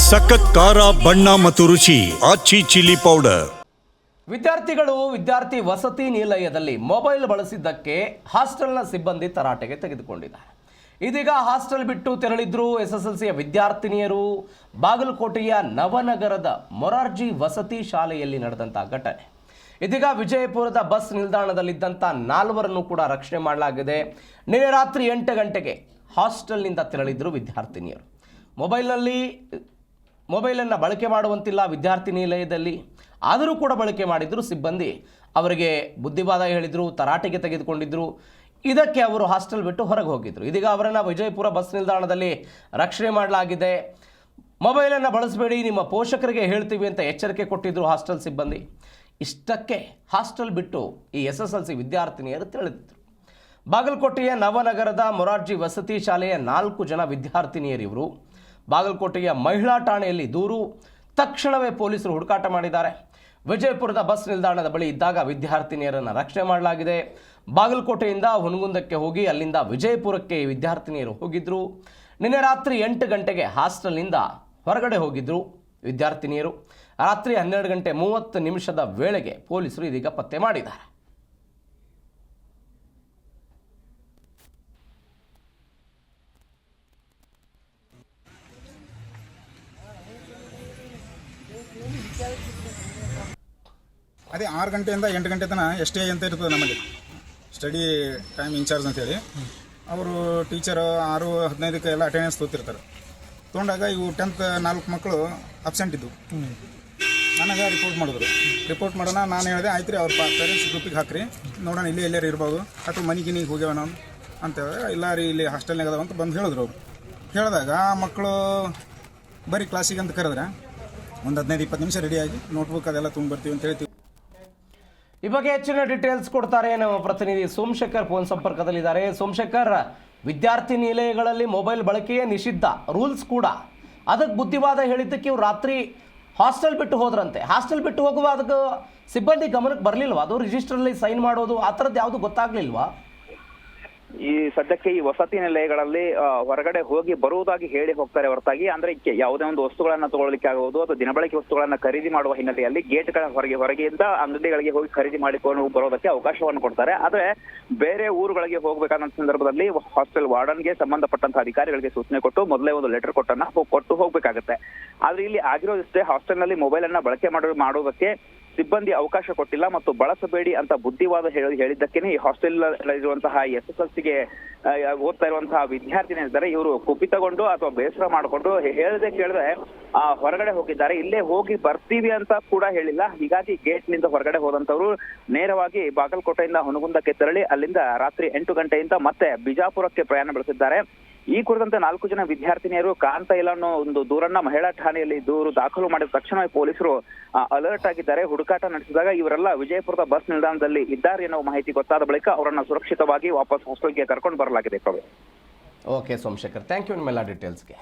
ಸಖತ್ ಖಾರ ಬಣ್ಣ ಮತ್ತು ರುಚಿ ಆಚಿ ಚಿಲ್ಲಿ ಪೌಡರ್. ವಿದ್ಯಾರ್ಥಿಗಳು ವಿದ್ಯಾರ್ಥಿ ವಸತಿ ನಿಲಯದಲ್ಲಿ ಮೊಬೈಲ್ ಬಳಸಿದ್ದಕ್ಕೆ ಹಾಸ್ಟೆಲ್ನ ಸಿಬ್ಬಂದಿ ತರಾಟೆಗೆ ತೆಗೆದುಕೊಂಡಿದ್ದಾರೆ. ಇದೀಗ ಹಾಸ್ಟೆಲ್ ಬಿಟ್ಟು ತೆರಳಿದ್ರು ಎಸ್ಎಸ್ಎಲ್ಸಿಯ ವಿದ್ಯಾರ್ಥಿನಿಯರು. ಬಾಗಲಕೋಟೆಯ ನವನಗರದ ಮೊರಾರ್ಜಿ ವಸತಿ ಶಾಲೆಯಲ್ಲಿ ನಡೆದಂಥ ಘಟನೆ. ಇದೀಗ ವಿಜಯಪುರದ ಬಸ್ ನಿಲ್ದಾಣದಲ್ಲಿದ್ದಂಥ 4ವರನ್ನು ಕೂಡ ರಕ್ಷಣೆ ಮಾಡಲಾಗಿದೆ. ನಿನ್ನೆ ರಾತ್ರಿ 8 ಗಂಟೆಗೆ ಹಾಸ್ಟೆಲ್ನಿಂದ ತೆರಳಿದ್ರು ವಿದ್ಯಾರ್ಥಿನಿಯರು. ಮೊಬೈಲನ್ನು ಬಳಕೆ ಮಾಡುವಂತಿಲ್ಲ ವಿದ್ಯಾರ್ಥಿ ನಿಲಯದಲ್ಲಿ, ಆದರೂ ಕೂಡ ಬಳಕೆ ಮಾಡಿದ್ರು ಸಿಬ್ಬಂದಿ. ಅವರಿಗೆ ಬುದ್ಧಿವಾದ ಹೇಳಿದರು, ತರಾಟೆಗೆ ತೆಗೆದುಕೊಂಡಿದ್ರು. ಇದಕ್ಕೆ ಅವರು ಹಾಸ್ಟೆಲ್ ಬಿಟ್ಟು ಹೊರಗೆ ಹೋಗಿದ್ರು. ಇದೀಗ ಅವರನ್ನು ವಿಜಯಪುರ ಬಸ್ ನಿಲ್ದಾಣದಲ್ಲಿ ರಕ್ಷಣೆ ಮಾಡಲಾಗಿದೆ. ಮೊಬೈಲನ್ನು ಬಳಸಬೇಡಿ, ನಿಮ್ಮ ಪೋಷಕರಿಗೆ ಹೇಳ್ತೀವಿ ಅಂತ ಎಚ್ಚರಿಕೆ ಕೊಟ್ಟಿದ್ರು ಹಾಸ್ಟೆಲ್ ಸಿಬ್ಬಂದಿ. ಇಷ್ಟಕ್ಕೆ ಹಾಸ್ಟೆಲ್ ಬಿಟ್ಟು ಈ ಎಸ್ಎಸ್ಎಲ್ಸಿ ವಿದ್ಯಾರ್ಥಿನಿಯರು ತೆರಳಿದ್ರು. ಬಾಗಲಕೋಟೆಯ ನವನಗರದ ಮೊರಾರ್ಜಿ ವಸತಿ ಶಾಲೆಯ 4 ಜನ ವಿದ್ಯಾರ್ಥಿನಿಯರಿವರು ಬಾಗಲಕೋಟೆಯ ಮಹಿಳಾ ಠಾಣೆಯಲ್ಲಿ ದೂರು. ತಕ್ಷಣವೇ ಪೊಲೀಸರು ಹುಡುಕಾಟ ಮಾಡಿದ್ದಾರೆ. ವಿಜಯಪುರದ ಬಸ್ ನಿಲ್ದಾಣದ ಬಳಿ ಇದ್ದಾಗ ವಿದ್ಯಾರ್ಥಿನಿಯರನ್ನು ರಕ್ಷಣೆ ಮಾಡಲಾಗಿದೆ. ಬಾಗಲಕೋಟೆಯಿಂದ ಹುನಗುಂದಕ್ಕೆ ಹೋಗಿ ಅಲ್ಲಿಂದ ವಿಜಯಪುರಕ್ಕೆ ವಿದ್ಯಾರ್ಥಿನಿಯರು ಹೋಗಿದ್ದರು. ನಿನ್ನೆ ರಾತ್ರಿ 8 ಗಂಟೆಗೆ ಹಾಸ್ಟೆಲ್ನಿಂದ ಹೊರಗಡೆ ಹೋಗಿದ್ದರು ವಿದ್ಯಾರ್ಥಿನಿಯರು. ರಾತ್ರಿ 12 ಗಂಟೆ 30 ನಿಮಿಷದ ವೇಳೆಗೆ ಪೊಲೀಸರು ಇದೀಗ ಪತ್ತೆ ಮಾಡಿದ್ದಾರೆ. ಅದೇ 6 ಗಂಟೆಯಿಂದ 8 ಗಂಟೆ ತನಕ ಎಷ್ಟೇ ಅಂತ ಇರ್ತದೆ ನಮ್ಮಲ್ಲಿ ಸ್ಟಡಿ ಟೈಮ್ ಇನ್ಚಾರ್ಜ್ ಅಂತೇಳಿ. ಅವರು ಟೀಚರು 6:15 ಎಲ್ಲ ಅಟೆಂಡೆನ್ಸ್ ತೊಗೊತಿರ್ತಾರೆ. ತೊಗೊಂಡಾಗ ಇವು 10th 4 ಮಕ್ಕಳು ಅಬ್ಸೆಂಟ್ ಇದ್ದು ನನಗೆ ರಿಪೋರ್ಟ್ ಮಾಡೋಣ. ನಾನು ಹೇಳಿದೆ ಆಯ್ತು ರೀ, ಅವ್ರ ಪೇರೆಂಟ್ಸ್ ಗ್ರೂಪಿಗೆ ಹಾಕ್ರಿ, ನೋಡೋಣ ಇಲ್ಲೇ ಎಲ್ಲರೂ ಇರ್ಬೋದು ಅಥವಾ ಮನೆಗಿನಿಗೆ ಹೋಗ್ಯಾವ ನಾವು ಅಂತೇಳಿ. ಇಲ್ಲ ರೀ, ಇಲ್ಲಿ ಹಾಸ್ಟೆಲ್ನಾಗ ಅದಾವ ಅಂತ ಬಂದು ಹೇಳಿದ್ರು ಅವರು. ಹೇಳಿದಾಗ ಆ ಮಕ್ಕಳು ಬರೀ ಕ್ಲಾಸಿಗೆ ಅಂತ ಕರೆದ್ರೆ ಒಂದು 15-20 ನಿಮಿಷ ರೆಡಿಯಾಗಿ ನೋಟ್ಬುಕ್ ಅದೆಲ್ಲ ಬರ್ತೀವಿ ಅಂತ ಹೇಳ್ತೀವಿ. ಈ ಬಗ್ಗೆ ಹೆಚ್ಚಿನ ಡೀಟೇಲ್ಸ್ ಕೊಡ್ತಾರೆ ನಮ್ಮ ಪ್ರತಿನಿಧಿ ಸೋಮಶೇಖರ್ ಫೋನ್ ಸಂಪರ್ಕದಲ್ಲಿದ್ದಾರೆ. ಸೋಮಶೇಖರ್, ವಿದ್ಯಾರ್ಥಿ ನಿಲಯಗಳಲ್ಲಿ ಮೊಬೈಲ್ ಬಳಕೆಯೇ ನಿಷಿದ್ಧ, ರೂಲ್ಸ್ ಕೂಡ. ಅದಕ್ಕೆ ಬುದ್ಧಿವಾದ ಹೇಳಿದ್ದಕ್ಕೆ ಇವ್ರು ರಾತ್ರಿ ಹಾಸ್ಟೆಲ್ ಬಿಟ್ಟು ಹೋದ್ರಂತೆ. ಹಾಸ್ಟೆಲ್ ಬಿಟ್ಟು ಹೋಗುವಾಗ ಸಿಬ್ಬಂದಿ ಗಮನಕ್ಕೆ ಬರಲಿಲ್ವಾ? ಅದು ರಿಜಿಸ್ಟರಲ್ಲಿ ಸೈನ್ ಮಾಡೋದು ಆ ಥರದ್ದು ಯಾವುದು ಗೊತ್ತಾಗ್ಲಿಲ್ವಾ? ಈ ಸದ್ಯಕ್ಕೆ ಈ ವಸತಿ ನಿಲಯಗಳಲ್ಲಿ ಹೊರಗಡೆ ಹೋಗಿ ಬರುವುದಾಗಿ ಹೇಳಿ ಹೋಗ್ತಾರೆ ಹೊರತಾಗಿ, ಅಂದ್ರೆ ಯಾವುದೇ ಒಂದು ವಸ್ತುಗಳನ್ನ ತಗೊಳ್ಳಿಕ್ಕೆ ಆಗುವುದು ಅಥವಾ ದಿನಬಳಕೆ ವಸ್ತುಗಳನ್ನ ಖರೀದಿ ಮಾಡುವ ಹಿನ್ನೆಲೆಯಲ್ಲಿ ಗೇಟ್ಗಳ ಹೊರಗೆಯಿಂದ ಅಂಗಡಿಗಳಿಗೆ ಹೋಗಿ ಖರೀದಿ ಮಾಡಿಕೊಂಡು ಬರೋದಕ್ಕೆ ಅವಕಾಶವನ್ನು ಕೊಡ್ತಾರೆ. ಆದ್ರೆ ಬೇರೆ ಊರುಗಳಿಗೆ ಹೋಗ್ಬೇಕಾದ ಸಂದರ್ಭದಲ್ಲಿ ಹಾಸ್ಟೆಲ್ ವಾರ್ಡನ್ಗೆ ಸಂಬಂಧಪಟ್ಟಂತಹ ಅಧಿಕಾರಿಗಳಿಗೆ ಸೂಚನೆ ಕೊಟ್ಟು ಮೊದಲೇ ಒಂದು ಲೆಟರ್ ಕೊಟ್ಟು ಹೋಗ್ಬೇಕಾಗತ್ತೆ. ಆದ್ರೆ ಇಲ್ಲಿ ಆಗಿರೋದಿಷ್ಟೇ, ಹಾಸ್ಟೆಲ್ ನಲ್ಲಿ ಮೊಬೈಲ್ ಅನ್ನ ಬಳಕೆ ಮಾಡೋದಕ್ಕೆ ಸಿಬ್ಬಂದಿ ಅವಕಾಶ ಕೊಟ್ಟಿಲ್ಲ ಮತ್ತು ಬಳಸಬೇಡಿ ಅಂತ ಬುದ್ಧಿವಾದ ಹೇಳಿದ್ದಕ್ಕೇನೆ ಈ ಹಾಸ್ಟೆಲ್ ಇರುವಂತಹ SSLCಗೆ ಓದ್ತಾ ಇರುವಂತಹ ವಿದ್ಯಾರ್ಥಿನಿ ಇದ್ದಾರೆ. ಇವರು ಕುಪಿತಗೊಂಡು ಅಥವಾ ಬೇಸರ ಮಾಡಿಕೊಂಡು ಹೇಳದೆ ಕೇಳಿದ್ರೆ ಹೊರಗಡೆ ಹೋಗಿದ್ದಾರೆ. ಇಲ್ಲೇ ಹೋಗಿ ಬರ್ತೀವಿ ಅಂತ ಕೂಡ ಹೇಳಿಲ್ಲ. ಹೀಗಾಗಿ ಗೇಟ್ ನಿಂದ ಹೊರಗಡೆ ಹೋದಂತವ್ರು ನೇರವಾಗಿ ಬಾಗಲಕೋಟೆಯಿಂದ ಹುನಗುಂದಕ್ಕೆ ತೆರಳಿ ಅಲ್ಲಿಂದ ರಾತ್ರಿ 8 ಗಂಟೆಯಿಂದ ಮತ್ತೆ ಬಿಜಾಪುರಕ್ಕೆ ಪ್ರಯಾಣ ಬೆಳೆಸಿದ್ದಾರೆ. ಈ ಕುರಿತಂತೆ 4 ಜನ ವಿದ್ಯಾರ್ಥಿನಿಯರು ಕಾಣ್ತಾ ಇಲ್ಲ ಅನ್ನೋ ಒಂದು ದೂರನ್ನ ಮಹಿಳಾ ಠಾಣೆಯಲ್ಲಿ ದೂರು ದಾಖಲು ಮಾಡಿದ ತಕ್ಷಣ ಪೊಲೀಸರು ಅಲರ್ಟ್ ಆಗಿದ್ದಾರೆ. ಹುಡುಕಾಟ ನಡೆಸಿದಾಗ ಇವರೆಲ್ಲ ವಿಜಯಪುರದ ಬಸ್ ನಿಲ್ದಾಣದಲ್ಲಿ ಇದ್ದಾರೆ ಅನ್ನೋ ಮಾಹಿತಿ ಗೊತ್ತಾದ ಬಳಿಕ ಅವರನ್ನ ಸುರಕ್ಷಿತವಾಗಿ ವಾಪಸ್ ಹಾಸ್ಟೆಲ್ಗೆ ಕರ್ಕೊಂಡು ಬರಲಾಗಿದೆ. ಓಕೆ ಸೋಮಶೇಖರ್, ಥ್ಯಾಂಕ್ ಯು ನಿಮ್ಮೆಲ್ಲ ಡೀಟೇಲ್ಸ್ಗೆ.